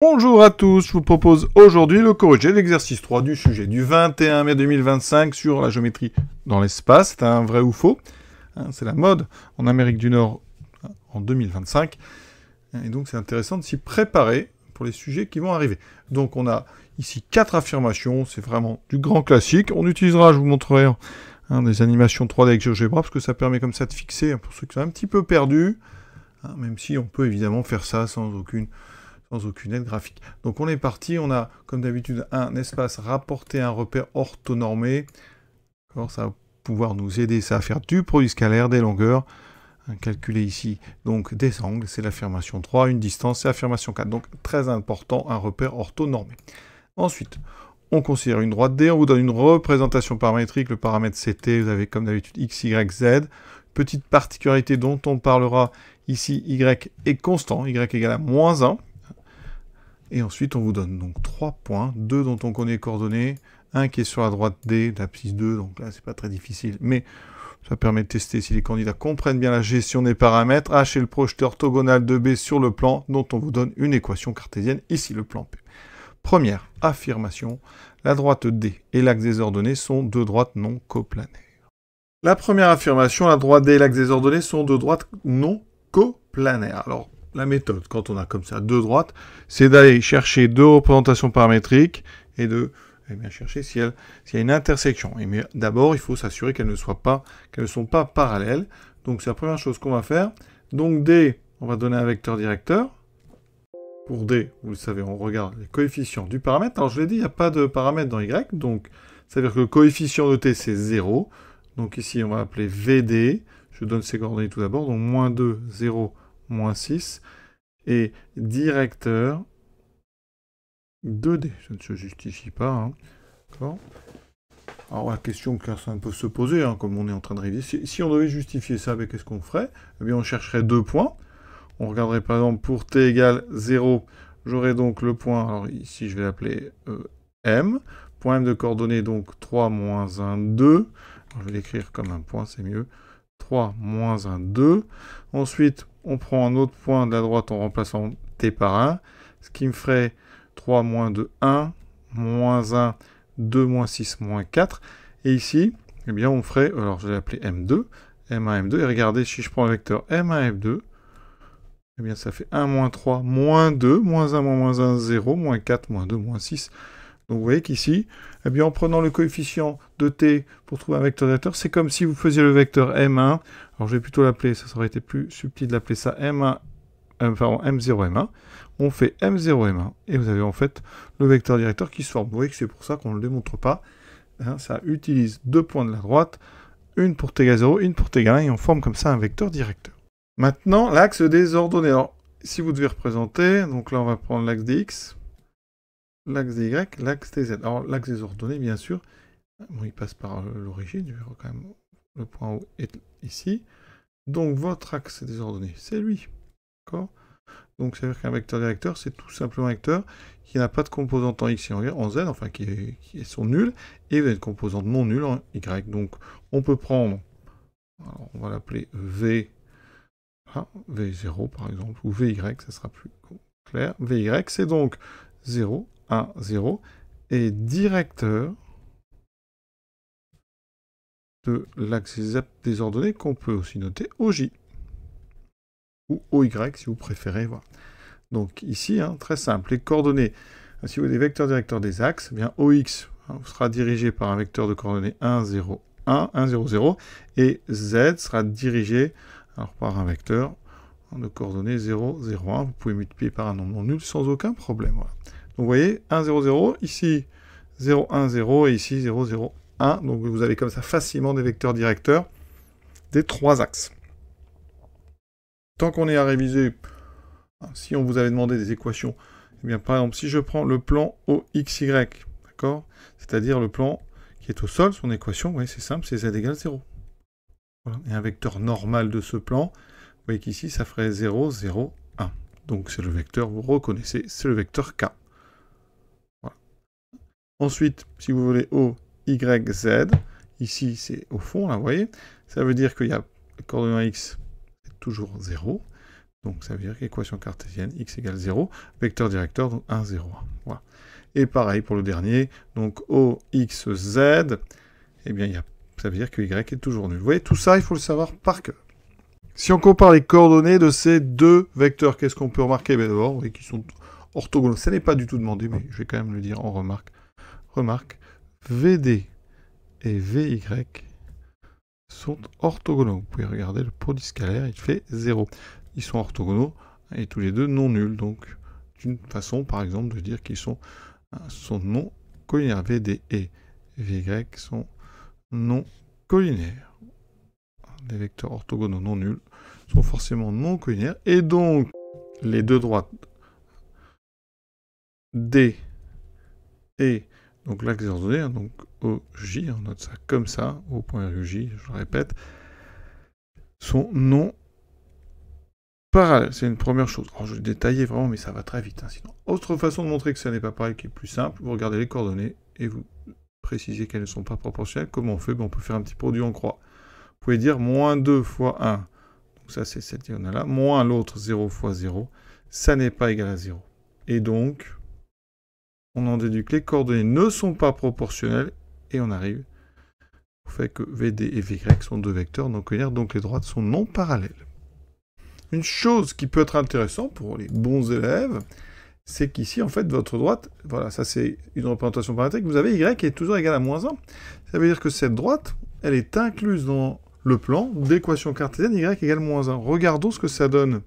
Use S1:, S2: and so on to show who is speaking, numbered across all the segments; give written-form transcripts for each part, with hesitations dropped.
S1: Bonjour à tous, je vous propose aujourd'hui le corrigé de l'exercice 3 du sujet du 21 mai 2025 sur la géométrie dans l'espace. C'est un vrai ou faux, c'est la mode en Amérique du Nord en 2025. Et donc c'est intéressant de s'y préparer pour les sujets qui vont arriver. Donc on a ici 4 affirmations, c'est vraiment du grand classique. On utilisera, je vous montrerai, des animations 3D avec GeoGebra, parce que ça permet comme ça de fixer, pour ceux qui sont un petit peu perdus, même si on peut évidemment faire ça sans aucune aide graphique. Donc on est parti, on a comme d'habitude un espace rapporté à un repère orthonormé. Ça va pouvoir nous aider ça à faire du produit scalaire, des longueurs, calculer ici donc des angles, c'est l'affirmation 3, une distance, c'est l'affirmation 4. Donc très important, un repère orthonormé. Ensuite, on considère une droite D, on vous donne une représentation paramétrique, le paramètre CT, vous avez comme d'habitude X, Y, Z. Petite particularité dont on parlera ici, Y est constant, Y égale à moins 1. Et ensuite, on vous donne donc 3 points, 2 dont on connaît les coordonnées, un qui est sur la droite D, l'abscisse 2, donc là, c'est pas très difficile, mais ça permet de tester si les candidats comprennent bien la gestion des paramètres. H est le projeté orthogonal de B sur le plan, dont on vous donne une équation cartésienne, ici le plan P. Première affirmation, la droite D et l'axe des ordonnées sont deux droites non coplanaires. La première affirmation, la droite D et l'axe des ordonnées sont deux droites non coplanaires. Alors, la méthode, quand on a comme ça deux droites, c'est d'aller chercher deux représentations paramétriques et de chercher s'il y a une intersection. Mais d'abord, il faut s'assurer qu'elles ne sont pas parallèles. Donc, c'est la première chose qu'on va faire. Donc, D, on va donner un vecteur directeur. Pour D, vous le savez, on regarde les coefficients du paramètre. Alors, je l'ai dit, il n'y a pas de paramètre dans Y. Donc, ça veut dire que le coefficient de T, c'est 0. Donc, ici, on va appeler VD. Je donne ses coordonnées tout d'abord. Donc, moins 2, 0, moins 6, et directeur 2D. Ça ne se justifie pas. D'accord. Alors la question que ça peut se poser, comme on est en train de réviser, si on devait justifier ça, qu'est-ce qu'on ferait? Eh bien on chercherait deux points. On regarderait par exemple pour t égale 0, j'aurais donc le point, alors ici je vais l'appeler M, point M de coordonnées, donc 3 moins 1, 2. Alors, je vais l'écrire comme un point, c'est mieux. 3 moins 1, 2. Ensuite, on prend un autre point de la droite en remplaçant t par 1, ce qui me ferait 3 moins 2, 1, moins 1, 2 moins 6, moins 4. Et ici, eh bien, on ferait, alors je vais l'appeler M2, M1, M2, et regardez, si je prends le vecteur M1, M2, eh bien, ça fait 1, moins 3, moins 2, moins 1, moins 1, 0, moins 4, moins 2, moins 6. Donc vous voyez qu'ici, eh bien, en prenant le coefficient de t pour trouver un vecteur directeur, c'est comme si vous faisiez le vecteur M1. Alors je vais plutôt l'appeler, ça aurait été plus subtil d'appeler ça M1, pardon, M0, M1. On fait M0, M1, et vous avez en fait le vecteur directeur qui se forme. Vous voyez que c'est pour ça qu'on ne le démontre pas. Ça utilise deux points de la droite, une pour t égale 0, une pour t égale 1, et on forme comme ça un vecteur directeur. Maintenant, l'axe des ordonnées. Alors, si vous devez représenter, donc là on va prendre l'axe des x, l'axe des y, l'axe des z. Alors, l'axe des ordonnées, bien sûr, bon, il passe par l'origine, je vais quand même le point O est ici. Donc, votre axe des ordonnées, c'est lui. D'accord? Donc, ça veut dire qu'un vecteur directeur, c'est tout simplement un vecteur qui n'a pas de composante en x et en z, enfin, qui sont nuls, et vous avez une composante non nulle en y. Donc, on peut prendre, alors, on va l'appeler V, V0 par exemple, ou VY, ça sera plus clair. VY, c'est donc 0, 1, 0, et directeur de l'axe des ordonnées qu'on peut aussi noter OJ, ou OY si vous préférez. Voilà. Donc ici, très simple, les coordonnées, si vous avez des vecteurs directeurs des axes, eh bien OX sera dirigé par un vecteur de coordonnées 1, 0, 1, 1, 0, 0, et Z sera dirigé alors, par un vecteur de coordonnées 0, 0, 1. Vous pouvez multiplier par un nombre non nul sans aucun problème. Voilà. Donc vous voyez, 1, 0, 0, ici 0, 1, 0, et ici 0, 0, 1. Donc vous avez comme ça facilement des vecteurs directeurs des trois axes. Tant qu'on est à réviser, si on vous avait demandé des équations, eh bien par exemple, si je prends le plan OXY, d'accord, c'est-à-dire le plan qui est au sol, son équation, vous voyez, c'est simple, c'est Z égale 0. Voilà. Et un vecteur normal de ce plan, vous voyez qu'ici, ça ferait 0, 0, 1. Donc c'est le vecteur, vous reconnaissez, c'est le vecteur K. Voilà. Ensuite, si vous voulez O, Y, Z, ici c'est au fond, là, vous voyez, ça veut dire qu'il y a le coordonnée X, c'est toujours 0. Donc ça veut dire qu'équation cartésienne, x égale 0, vecteur directeur, donc 1, 0, 1. Voilà. Et pareil pour le dernier, donc OX, Z, eh bien ça veut dire que Y est toujours nul. Vous voyez, tout ça, il faut le savoir par cœur. Si on compare les coordonnées de ces deux vecteurs, qu'est-ce qu'on peut remarquer? D'abord, vous voyez qu'ils sont orthogonaux. Ça n'est pas du tout demandé, mais je vais quand même le dire en remarque. Remarque, VD et VY sont orthogonaux. Vous pouvez regarder le produit scalaire, il fait 0. Ils sont orthogonaux et tous les deux non nuls. Donc, une façon, par exemple, de dire qu'ils sont non collinaires. VD et VY sont non collinaires. Des vecteurs orthogonaux non nuls sont forcément non collinaires. Et donc, les deux droites D et donc l'axe des ordonnées, hein, donc OJ, on note ça comme ça, O.J, je le répète, sont non parallèles. C'est une première chose. Alors, je vais détailler vraiment, mais ça va très vite. Hein, sinon. Autre façon de montrer que ça n'est pas pareil, qui est plus simple, vous regardez les coordonnées et vous précisez qu'elles ne sont pas proportionnelles. Comment on fait? On peut faire un petit produit en croix. Vous pouvez dire moins 2 fois 1. Donc ça, c'est cette diagonale-là. Moins l'autre 0 fois 0. Ça n'est pas égal à 0. Et donc, on en déduit que les coordonnées ne sont pas proportionnelles. Et on arrive au fait que VD et VY sont deux vecteurs non collinaires. Donc les droites sont non parallèles. Une chose qui peut être intéressante pour les bons élèves, c'est qu'ici, en fait, votre droite, voilà, ça c'est une représentation paramétrique, vous avez Y qui est toujours égal à moins 1. Ça veut dire que cette droite, elle est incluse dans le plan d'équation cartésienne Y égale moins 1. Regardons ce que ça donne.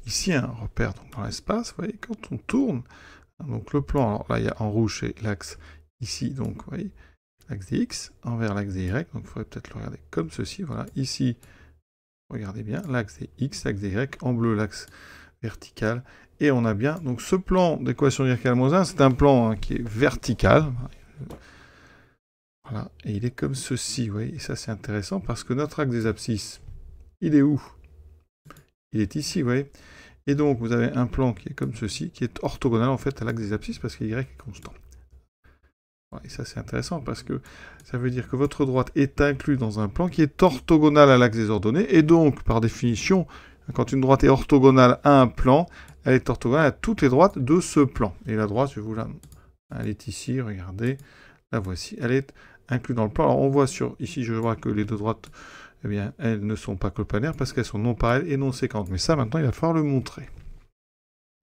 S1: Ici, un repère donc, dans l'espace, vous voyez, quand on tourne, donc le plan, alors là, il y a en rouge, c'est l'axe ici, donc, vous voyez, l'axe des X envers l'axe des Y, donc il faudrait peut-être le regarder comme ceci, voilà, ici, regardez bien, l'axe des X, l'axe des Y, en bleu, l'axe vertical, et on a bien, donc ce plan d'équation Y égale moins 1, c'est un plan qui est vertical, voilà, et il est comme ceci, vous voyez, et ça c'est intéressant parce que notre axe des abscisses, il est où? Il est ici, vous voyez. Et donc vous avez un plan qui est comme ceci, qui est orthogonal en fait à l'axe des abscisses parce que Y est constant. Voilà, et ça c'est intéressant parce que ça veut dire que votre droite est inclue dans un plan qui est orthogonal à l'axe des ordonnées, et donc par définition, quand une droite est orthogonale à un plan, elle est orthogonale à toutes les droites de ce plan. Et la droite, je vais vous la... Elle est ici, regardez, la voici, elle est inclus dans le plan. Alors on voit ici je vois que les deux droites, eh bien, elles ne sont pas coplanaires parce qu'elles sont non parallèles et non séquentes. Mais ça, maintenant, il va falloir le montrer.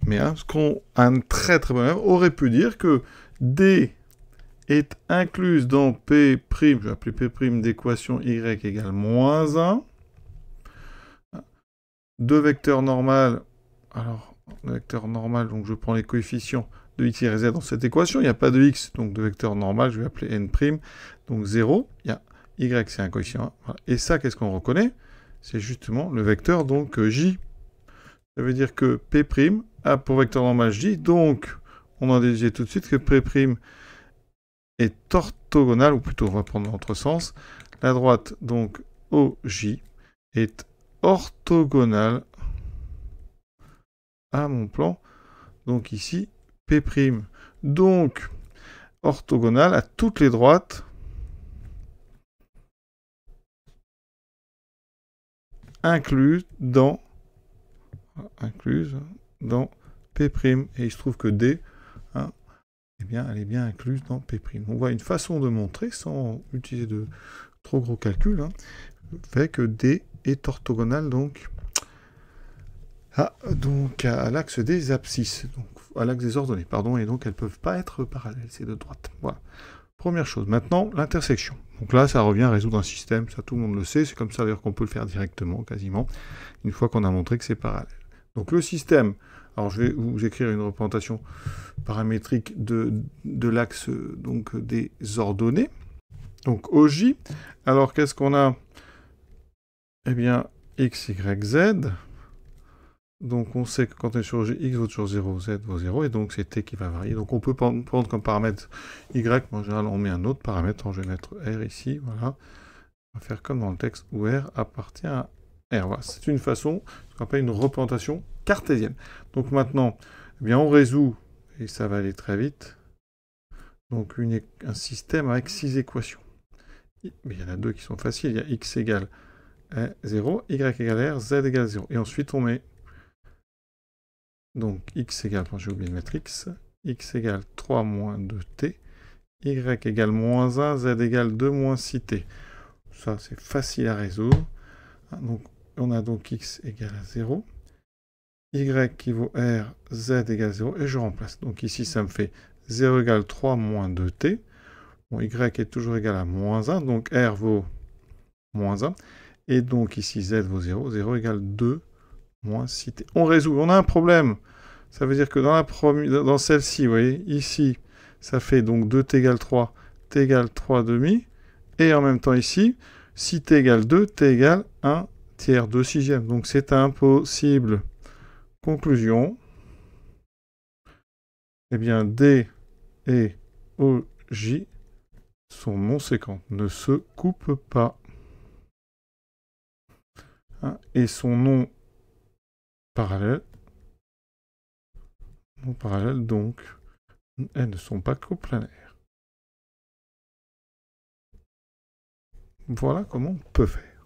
S1: Mais un très très bon élève aurait pu dire que D est incluse dans P', je vais appeler P' d'équation Y égale moins 1. Deux vecteurs normaux, alors, le vecteur normal, donc je prends les coefficients de x, y, z dans cette équation. Il n'y a pas de x, donc de vecteur normal, je vais appeler n', donc 0. Il y a y, c'est un coefficient 1. Voilà. Et ça, qu'est-ce qu'on reconnaît? C'est justement le vecteur, donc j. Ça veut dire que P' a pour vecteur normal j, donc on en déduit tout de suite que P' est orthogonal, ou plutôt on va prendre l'autre sens. La droite, donc OJ, est orthogonale à mon plan, donc ici, P', donc orthogonale à toutes les droites incluses dans P', et il se trouve que D, hein, eh bien, elle est bien incluse dans P'. On voit une façon de montrer, sans utiliser de trop gros calculs, hein, fait que D est orthogonal donc à l'axe des abscisses, donc à l'axe des ordonnées, pardon, et donc elles ne peuvent pas être parallèles, ces deux droites. Voilà. Première chose. Maintenant, l'intersection. Donc là, ça revient à résoudre un système, ça tout le monde le sait, c'est comme ça d'ailleurs qu'on peut le faire directement, quasiment, une fois qu'on a montré que c'est parallèle. Donc le système, alors je vais vous écrire une représentation paramétrique de l'axe donc des ordonnées. Donc OJ, alors qu'est-ce qu'on a? Eh bien, x, y, z. Donc on sait que quand on est sur G, x vaut toujours 0, z vaut 0, et donc c'est t qui va varier. Donc on peut prendre comme paramètre y, mais en général on met un autre paramètre, je vais mettre r ici, voilà. On va faire comme dans le texte où r appartient à r. Voilà. C'est une façon, ce qu'on appelle une représentation cartésienne. Donc maintenant, eh bien on résout, et ça va aller très vite, donc un système avec 6 équations. Mais il y en a deux qui sont faciles, il y a x égale 0, y égale r, z égale 0. Et ensuite on met Donc x égale, j'ai oublié de mettre x égale 3 moins 2t, y égale moins 1, z égale 2 moins 6t. Ça, c'est facile à résoudre. Donc, on a donc x égale à 0, y qui vaut r, z égale 0, et je remplace. Donc ici, ça me fait 0 égale 3 moins 2t. Bon, y est toujours égal à moins 1, donc r vaut moins 1. Et donc ici, z vaut 0, 0 égale 2 moins 6t. On résout, on a un problème. Ça veut dire que dans celle-ci, vous voyez, ici, ça fait donc 2t égale 3, t égale 3 demi. Et en même temps ici, si t égale 2, t égale 1 tiers, 2 sixièmes. Donc c'est impossible. Conclusion. Eh bien, D et OJ sont non séquentes, ne se coupent pas. Hein, et sont non parallèles. Non parallèles, donc, elles ne sont pas coplanaires. Voilà comment on peut faire.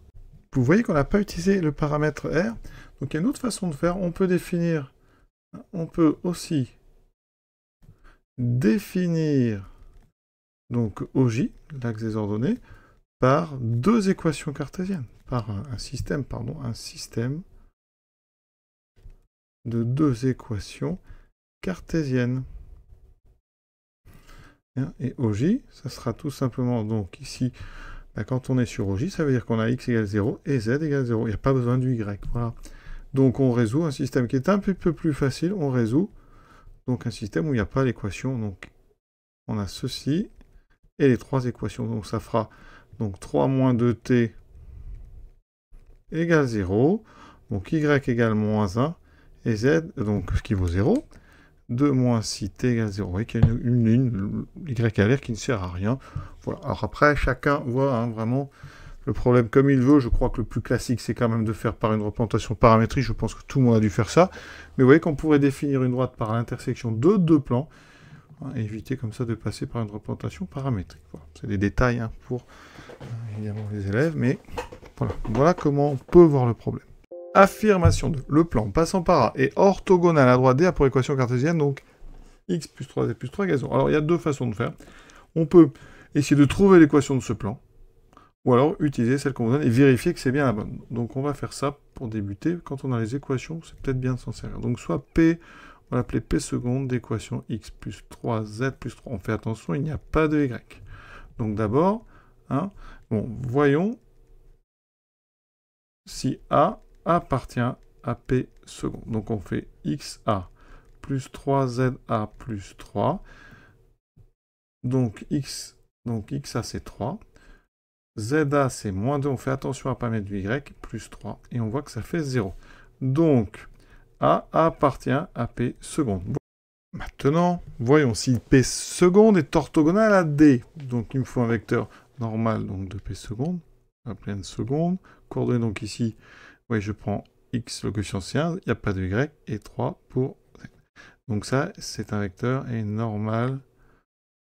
S1: Vous voyez qu'on n'a pas utilisé le paramètre R. Donc il y a une autre façon de faire. On peut aussi définir donc OJ, l'axe des ordonnées, par deux équations cartésiennes, par un système de deux équations cartésiennes. Et OJ, ça sera tout simplement, donc ici, quand on est sur OJ, ça veut dire qu'on a x égale 0 et z égale 0. Il n'y a pas besoin du y. Voilà. Donc on résout un système qui est un peu plus facile. On résout donc un système où il n'y a pas l'équation. Donc on a ceci et les trois équations. Donc ça fera donc 3 moins 2t égale 0. Donc y égale moins 1 et z, donc ce qui vaut 0. 2 moins 6t égale 0. Vous voyez qu'il y a une ligne, y à l'air qui ne sert à rien. Voilà. Alors après, chacun voit vraiment le problème comme il veut. Je crois que le plus classique, c'est quand même de faire par une représentation paramétrique. Je pense que tout le monde a dû faire ça. Mais vous voyez qu'on pourrait définir une droite par l'intersection de deux plans. Et éviter comme ça de passer par une représentation paramétrique. Voilà. C'est des détails pour évidemment les élèves. Mais voilà comment on peut voir le problème. Affirmation 2. Le plan passant par A est orthogonal à droite D A pour équation cartésienne, donc x plus 3z plus 3 égale 0. Alors, il y a deux façons de faire. On peut essayer de trouver l'équation de ce plan, ou alors utiliser celle qu'on vous donne et vérifier que c'est bien la bonne. Donc, on va faire ça pour débuter. Quand on a les équations, c'est peut-être bien de s'en servir. Donc, soit P, on va l'appeler P seconde d'équation x plus 3z plus 3. On fait attention, il n'y a pas de y. Donc, d'abord, voyons si A appartient à P seconde. Donc on fait XA plus 3ZA plus 3. Donc XA c'est 3. ZA c'est moins 2. On fait attention à ne pas mettre du Y, plus 3. Et on voit que ça fait 0. Donc A appartient à P seconde. Maintenant, voyons si P seconde est orthogonal à D. Donc il me faut un vecteur normal donc de P seconde. On va appeler n seconde. Coordonnées donc ici. Oui, je prends x, le coefficient c'est 1, il n'y a pas de y, et 3 pour z. Donc ça, c'est un vecteur et normal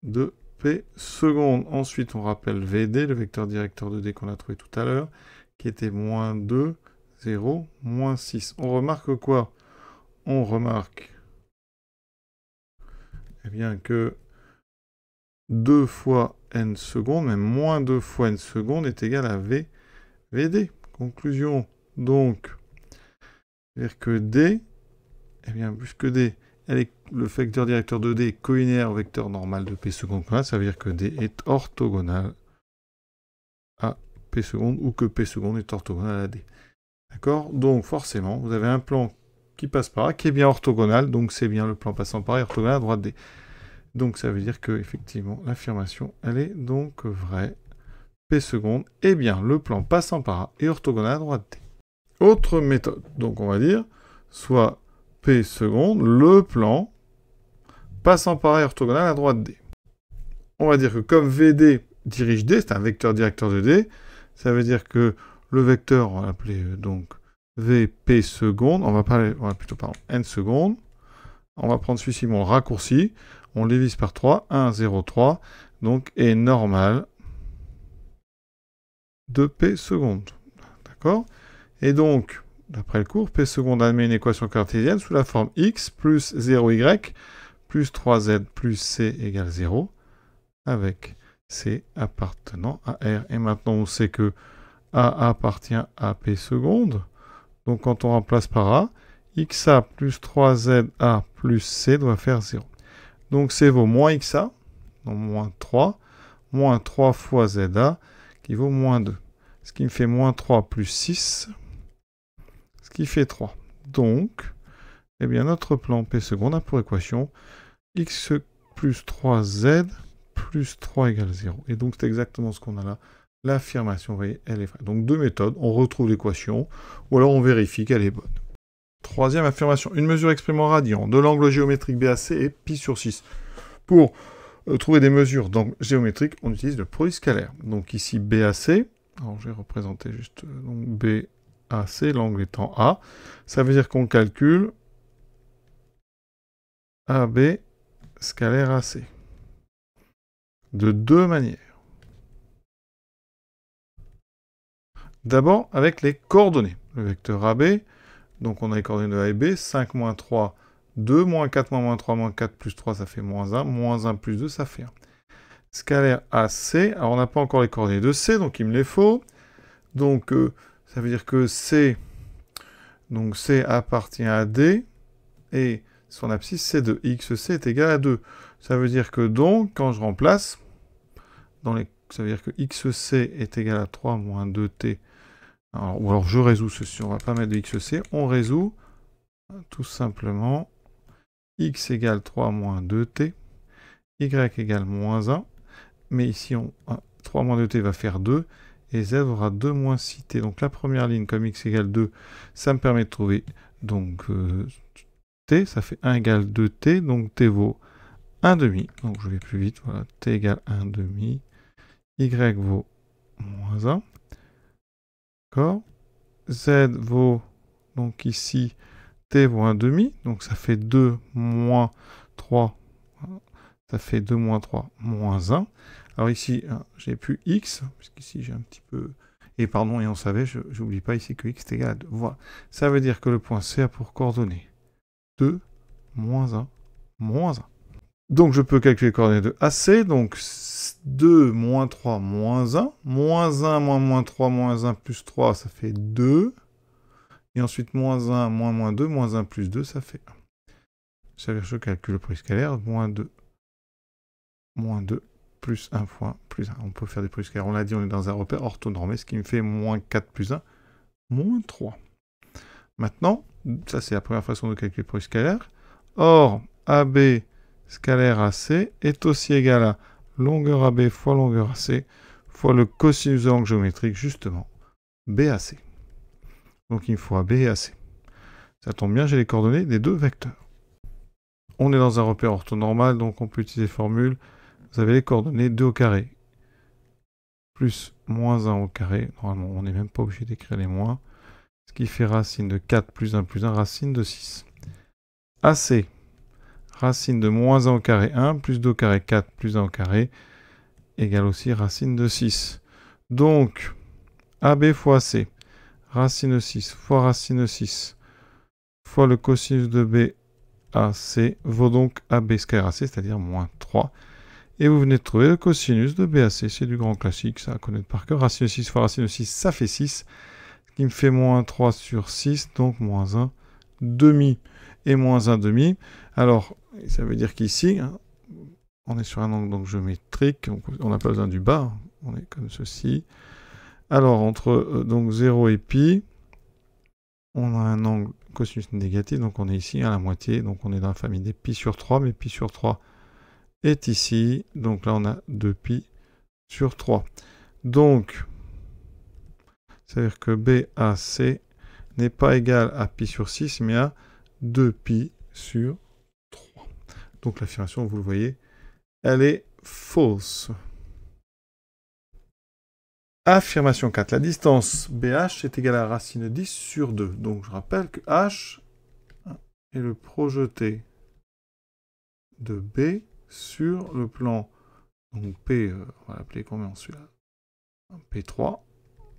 S1: de P seconde. Ensuite, on rappelle VD, le vecteur directeur de D qu'on a trouvé tout à l'heure, qui était moins 2, 0, moins 6. On remarque quoi? On remarque bien que 2 fois n secondes, même moins 2 fois n secondes, est égal à VD. Conclusion. Donc, c'est-à-dire que D, puisque D, le vecteur directeur de D est collinéaire au vecteur normal de P seconde, ça veut dire que D est orthogonal à P seconde, ou que P seconde est orthogonal à D. D'accord? Donc, forcément, vous avez un plan qui passe par là, qui est bien orthogonal, donc c'est bien le plan passant par là, orthogonal à droite D. Donc, ça veut dire que, effectivement, l'affirmation, elle est donc vraie. P seconde est bien le plan passant par A et orthogonal à droite D. Autre méthode, donc on va dire, soit P seconde, le plan passant par A et orthogonal à droite D. On va dire que comme VD dirige D, c'est un vecteur directeur de D, ça veut dire que le vecteur, on va l'appeler donc VP seconde, on va plutôt N seconde, on va prendre celui-ci, mon raccourci, on le divise par 3, 1, 0, 3, donc est normal de P seconde. D'accord? Et donc, d'après le cours, P seconde admet une équation cartésienne sous la forme x plus 0y plus 3z plus c égale 0, avec c appartenant à R. Et maintenant, on sait que A appartient à P seconde. Donc, quand on remplace par A, xa plus 3za plus c doit faire 0. Donc, c vaut moins xa, donc moins 3 fois za, qui vaut moins 2. Ce qui me fait moins 3 plus 6, ce qui fait 3. Donc, eh bien, notre plan P seconde a pour équation x plus 3z plus 3 égale 0. Et donc, c'est exactement ce qu'on a là. L'affirmation, vous voyez, elle est vraie. Donc, deux méthodes. On retrouve l'équation, ou alors on vérifie qu'elle est bonne. Troisième affirmation. Une mesure exprimée en radians de l'angle géométrique BAC est pi sur 6. Pour trouver des mesures d'angle géométrique, on utilise le produit scalaire. Donc, ici, BAC. Alors, je vais représenter juste donc, BAC, l'angle étant A. Ça veut dire qu'on calcule AB scalaire AC. De deux manières. D'abord, avec les coordonnées. Le vecteur AB, donc on a les coordonnées de A et B, 5, moins 3, 2, moins 4, moins 3, moins 4, plus 3, ça fait moins 1 plus 2, ça fait 1. Scalaire AC, alors on n'a pas encore les coordonnées de C, donc il me les faut. Donc, ça veut dire que C appartient à D, et son abscisse, c'est 2. XC est égal à 2. Ça veut dire que donc, quand je remplace, ça veut dire que XC est égal à 3 moins 2T. Ou alors je résous ceci, on ne va pas mettre de XC, on résout tout simplement X égale 3 moins 2T, Y égale moins 1, mais ici 3 moins 2T va faire 2, et Z aura 2 moins 6T. Donc la première ligne, comme X égale 2, ça me permet de trouver donc T, ça fait 1 égale 2T, donc T vaut 1 demi, donc je vais plus vite, voilà, T égale 1 demi, Y vaut moins 1, d'accord, Z vaut, donc ici, T vaut 1 demi, donc ça fait 2 moins 3, ça fait 2 moins 3, moins 1. Alors ici, j'ai plus X, puisqu'ici j'ai un petit peu... Et pardon, et on savait, je n'oublie pas ici que X est égal à 2. Voilà. Ça veut dire que le point C a pour coordonnées 2, moins 1, moins 1. Donc je peux calculer les coordonnées de AC, donc 2, moins 3, moins 1, moins 1, moins 3, moins 1, plus 3, ça fait 2, et ensuite moins 1, moins 2, moins 1, plus 2, ça fait 1. Ça veut dire que je calcule le produit scalaire, moins 2, plus 1 fois plus 1. On peut faire des produits scalaires, on l'a dit, on est dans un repère orthonormé, ce qui me fait moins 4 plus 1, moins 3. Maintenant, ça c'est la première façon de calculer le produit scalaire. Or, AB scalaire AC est aussi égal à longueur AB fois longueur AC fois le cosinus de l'angle géométrique, justement, BAC. Donc il me faut AB et AC. Ça tombe bien, j'ai les coordonnées des deux vecteurs. On est dans un repère orthonormal, donc on peut utiliser les formules. Vous avez les coordonnées 2 au carré plus moins 1 au carré. Normalement, on n'est même pas obligé d'écrire les moins. Ce qui fait racine de 4 plus 1 plus 1, racine de 6. AC, racine de moins 1 au carré 1, plus 2 au carré 4, plus 1 au carré, égale aussi racine de 6. Donc, AB fois AC, racine de 6 fois racine de 6, fois le cosinus de BAC, vaut donc AB scalaire AC, c'est-à-dire moins 3. Et vous venez de trouver le cosinus de BAC, c'est du grand classique, ça à connaître par cœur. Racine de 6 fois racine de 6, ça fait 6, ce qui me fait moins 3 sur 6, donc moins 1 demi. Et moins 1 demi. Alors, ça veut dire qu'ici, on est sur un angle donc géométrique, on n'a pas besoin du bas, on est comme ceci. Alors, entre donc 0 et pi, on a un angle cosinus négatif, donc on est ici à la moitié, donc on est dans la famille des pi sur 3, mais pi sur 3 est ici, donc là on a 2pi sur 3. Donc, ça veut dire que BAC n'est pas égal à pi sur 6, mais à 2pi sur 3. Donc l'affirmation, vous le voyez, elle est fausse. Affirmation 4. La distance BH est égale à racine de 10 sur 2. Donc je rappelle que H est le projeté de B sur le plan. Donc P, on va l'appeler combien celui-là? P3.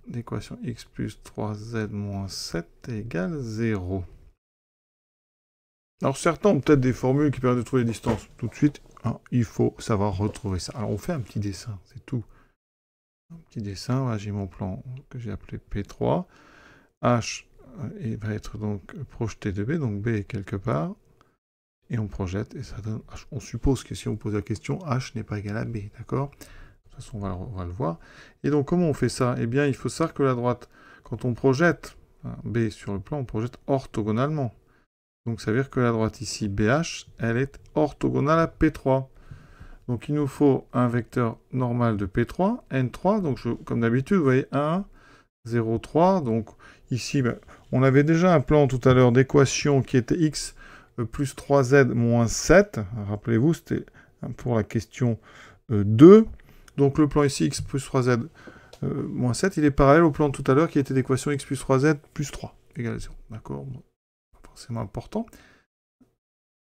S1: d'équation x plus 3z moins 7 égale 0. Alors certains ont peut-être des formules qui permettent de trouver les distances. Tout de suite, hein, il faut savoir retrouver ça. Alors on fait un petit dessin, c'est tout. Un petit dessin, là j'ai mon plan que j'ai appelé P3. H va être donc projeté de B, donc B est quelque part. Et on projette, et ça donne H. On suppose que si on pose la question, H n'est pas égal à B, d'accord? De toute façon, on va le voir. Et donc comment on fait ça? Eh bien, il faut savoir que la droite, quand on projette B sur le plan, on projette orthogonalement. Donc ça veut dire que la droite ici, BH, elle est orthogonale à P3. Donc il nous faut un vecteur normal de P3, N3. Donc comme d'habitude, vous voyez 1, 0, 3. Donc ici, on avait déjà un plan tout à l'heure d'équation qui était x plus 3z moins 7. Rappelez-vous, c'était pour la question 2. Donc le plan ici, x plus 3z moins 7, il est parallèle au plan tout à l'heure qui était d'équation x plus 3z plus 3 égale 0. D'accord? Forcément important,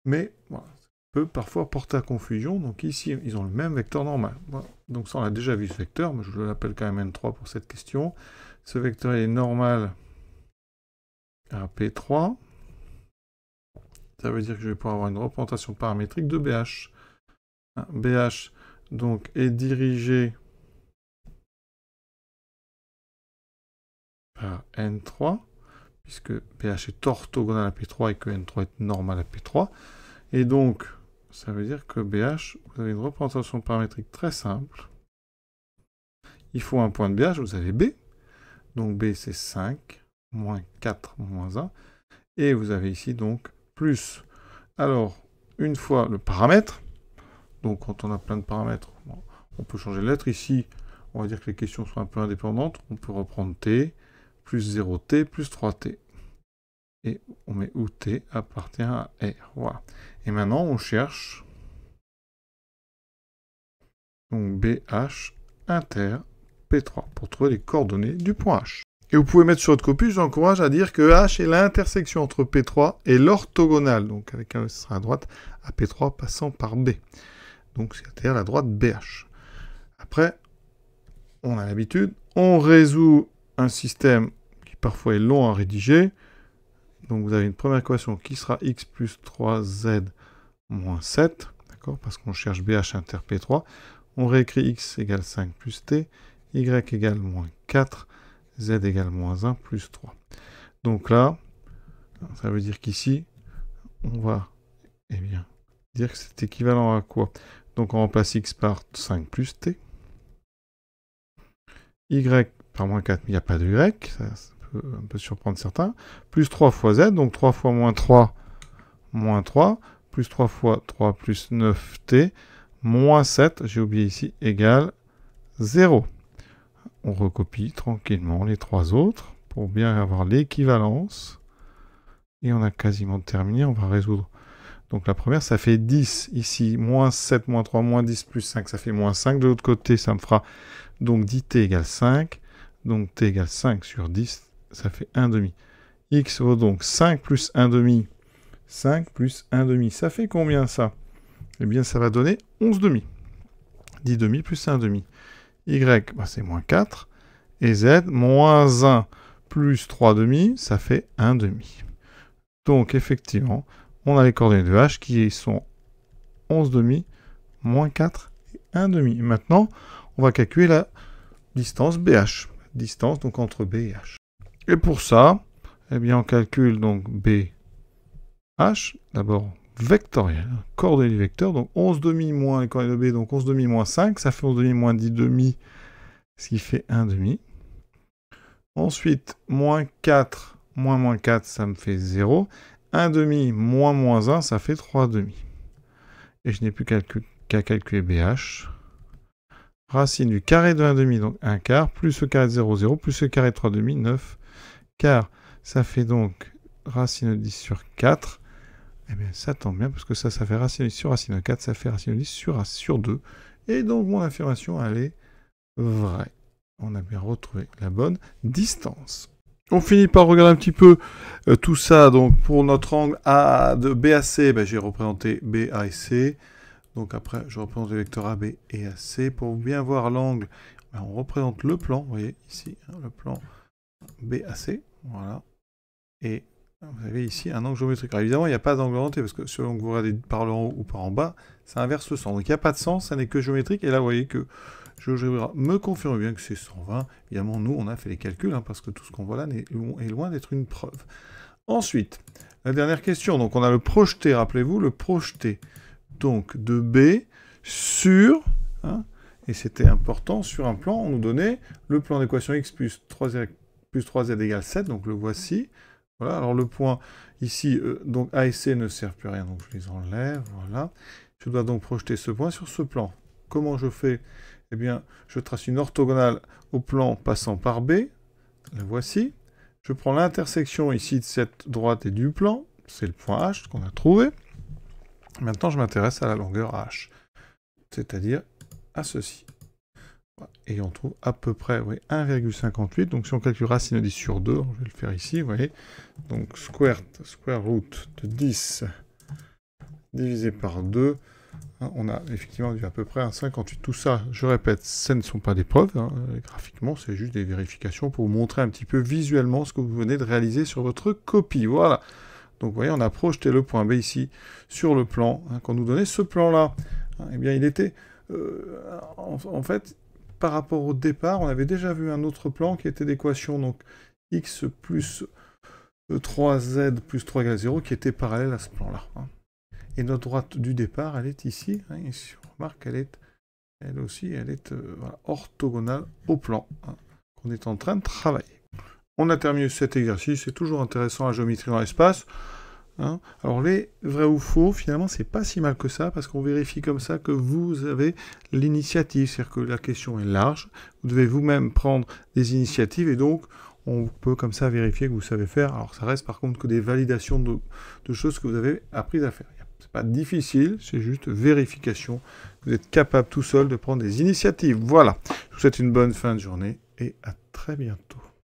S1: mais voilà, ça peut parfois porter à confusion. Donc ici, ils ont le même vecteur normal. Voilà. Donc ça, on a déjà vu ce vecteur, mais je l'appelle quand même N3 pour cette question. Ce vecteur est normal à P3. Ça veut dire que je vais pouvoir avoir une représentation paramétrique de BH. BH, donc, est dirigé par N3. Puisque BH est orthogonal à P3 et que N3 est normal à P3. Et donc, ça veut dire que BH, vous avez une représentation paramétrique très simple. Il faut un point de BH, vous avez B. Donc B, c'est 5, moins 4, moins 1. Et vous avez ici, donc, plus. Alors, une fois le paramètre, donc quand on a plein de paramètres, on peut changer de lettre. Ici, on va dire que les questions sont un peu indépendantes. On peut reprendre T, plus 0t, plus 3t. Et on met où t appartient à R. Voilà. Et maintenant, on cherche donc BH inter P3 pour trouver les coordonnées du point H. Et vous pouvez mettre sur votre copie, je vous encourage à dire que H est l'intersection entre P3 et l'orthogonale, donc avec un ce sera à droite à P3 passant par B. Donc c'est-à-dire la droite BH. Après, on a l'habitude, on résout un système qui parfois est long à rédiger. Donc vous avez une première équation qui sera x plus 3z moins 7, d'accord, parce qu'on cherche BH inter P3. On réécrit x égale 5 plus t, y égale moins 4, z égale moins 1 plus 3. Donc là, ça veut dire qu'ici, on va dire que c'est équivalent à quoi? Donc on remplace x par 5 plus t, y par moins 4, mais il n'y a pas de y, ça peut un peu surprendre certains, plus 3 fois z, donc 3 fois moins 3, plus 3 fois 3 plus 9t, moins 7, j'ai oublié ici, égale 0. On recopie tranquillement les trois autres pour bien avoir l'équivalence. Et on a quasiment terminé, on va résoudre. Donc la première, ça fait 10. Ici, moins 7, moins 3, moins 10, plus 5, ça fait moins 5. De l'autre côté, ça me fera donc 10t égale 5. Donc t égale 5 sur 10, ça fait 1,5. X vaut donc 5 plus 1,5. 5 plus 1,5. Ça fait combien ça? Eh bien, ça va donner 11,5. 10,5 plus 1,5. Y, bah, c'est moins 4. Et Z, moins 1 plus 3,5, ça fait 1,5. Donc, effectivement, on a les coordonnées de H qui sont 11,5, moins 4 et 1,5. Maintenant, on va calculer la distance BH. Distance donc entre B et H. Et pour ça, eh bien, on calcule donc BH, d'abord vectoriel, coordonnées du vecteur, donc 11,5 moins les coordonnées de B, donc 11,5 moins 5, ça fait 11,5 moins 10,5, ce qui fait 1,5. Ensuite, moins 4, moins 4, ça me fait 0. 1,5 moins 1, ça fait 3,5. Et je n'ai plus qu'à calculer BH. Racine du carré de 1,5, donc 1 quart, plus le carré de 0, 0, plus le carré de 3,5, 9. Car ça fait donc racine de 10 sur 4. Eh bien, ça tombe bien, parce que ça fait racine de 10 sur racine de 4, ça fait racine de 10 sur 2. Et donc, mon affirmation, elle est vraie. On a bien retrouvé la bonne distance. On finit par regarder un petit peu tout ça. Donc, pour notre angle A de B à C, j'ai représenté B, A et C. Donc après, je représente les vecteurs AB et AC. Pour bien voir l'angle ben, on représente le plan, vous voyez ici, hein, le plan BAC, voilà. Et vous avez ici un angle géométrique. Alors évidemment, il n'y a pas d'angle orienté, parce que selon que vous regardez par le haut ou par en bas, ça inverse le sens. Donc il n'y a pas de sens, ça n'est que géométrique. Et là, vous voyez que GeoGebra me confirme bien que c'est 120. Évidemment, nous, on a fait les calculs, hein, parce que tout ce qu'on voit là est loin d'être une preuve. Ensuite, la dernière question. Donc on a le projeté, rappelez-vous, le projeté donc, de B sur... Hein, et c'était important, sur un plan, on nous donnait le plan d'équation x plus 3z égale 7, donc le voici. Voilà, alors le point ici, donc A et C ne servent plus à rien, donc je les enlève, voilà. Je dois donc projeter ce point sur ce plan. Comment je fais? Eh bien, je trace une orthogonale au plan passant par B, le voici. Je prends l'intersection ici de cette droite et du plan, c'est le point H qu'on a trouvé. Maintenant, je m'intéresse à la longueur H, c'est-à-dire à ceci. Et on trouve à peu près 1,58. Donc si on calcule racine de 10 sur 2, je vais le faire ici, vous voyez. Donc square root de 10 divisé par 2, hein, on a effectivement à peu près 1,58. Tout ça, je répète, ce ne sont pas des preuves, hein, graphiquement, c'est juste des vérifications pour vous montrer un petit peu visuellement ce que vous venez de réaliser sur votre copie. Voilà. Donc vous voyez, on a projeté le point B ici sur le plan, hein, qu'on nous donnait ce plan-là. Hein, eh bien, il était... en fait... Par rapport au départ, on avait déjà vu un autre plan qui était d'équation, donc x plus 3z plus 3 égale 0, qui était parallèle à ce plan-là. Hein. Et notre droite du départ, elle est ici. Hein, ici on remarque qu'elle est, elle aussi, elle est voilà, orthogonale au plan hein, qu'on est en train de travailler. On a terminé cet exercice, c'est toujours intéressant la géométrie dans l'espace. Hein. Alors les vrais ou faux, finalement, c'est pas si mal que ça, parce qu'on vérifie comme ça que vous avez l'initiative, c'est-à-dire que la question est large, vous devez vous-même prendre des initiatives, et donc on peut comme ça vérifier que vous savez faire. Alors ça reste par contre que des validations de choses que vous avez apprises à faire. C'est pas difficile, c'est juste vérification. Vous êtes capable tout seul de prendre des initiatives. Voilà, je vous souhaite une bonne fin de journée, et à très bientôt.